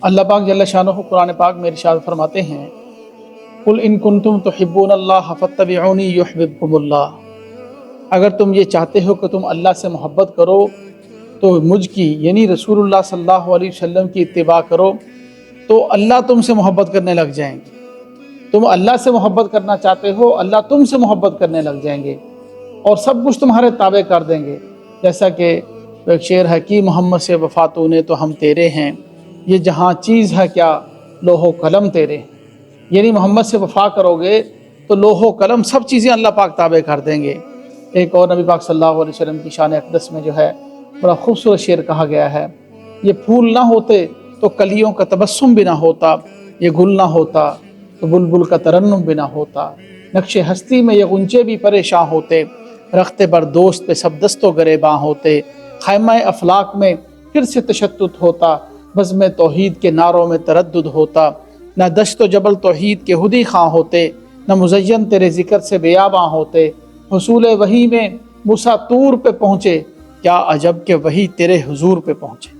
اللہ پاک جل شانہ قرآن پاک میں ارشاد فرماتے ہیں، قل ان کنتم تحبون اللہ فاتبعونی یحببکم اللہ، اگر تم یہ چاہتے ہو کہ تم اللہ سے محبت کرو تو مجھ کی یعنی رسول اللہ صلی اللہ علیہ وسلم کی اتباع کرو تو اللہ تم سے محبت کرنے لگ جائیں گے۔ تم اللہ سے محبت کرنا چاہتے ہو، اللہ تم سے محبت کرنے لگ جائیں گے اور سب کچھ تمہارے تابع کر دیں گے۔ جیسا کہ ایک شعر ہے کہ محمد سے وفا تو نے تو ہم تیرے ہیں، یہ جہاں چیز ہے کیا لوح و قلم تیرے ہیں۔ یعنی محمد سے وفا کرو گے تو لوح و قلم سب چیزیں اللہ پاک تابع کر دیں گے۔ ایک اور نبی پاک صلی اللہ علیہ وسلم کی شان اقدس میں جو ہے بڑا خوبصورت شعر کہا گیا ہے، یہ پھول نہ ہوتے تو کلیوں کا تبسم بھی نہ ہوتا، یہ گل نہ ہوتا تو بلبل کا ترنم بھی نہ ہوتا، نقش ہستی میں یہ غنچے بھی پریشاں ہوتے، رختے بر دوست پہ سب دست و گریباں ہوتے، خیمہ افلاک میں پھر سے تشتت ہوتا، بزم توحید کے نعروں میں تردد ہوتا، نہ دشت و جبل توحید کے ہدی خواں ہوتے، نہ مزین تیرے ذکر سے بیاباں ہوتے، حصول وحی میں موسیٰ طور پہ پہنچے، کیا عجب کہ وہی تیرے حضور پہ پہنچے۔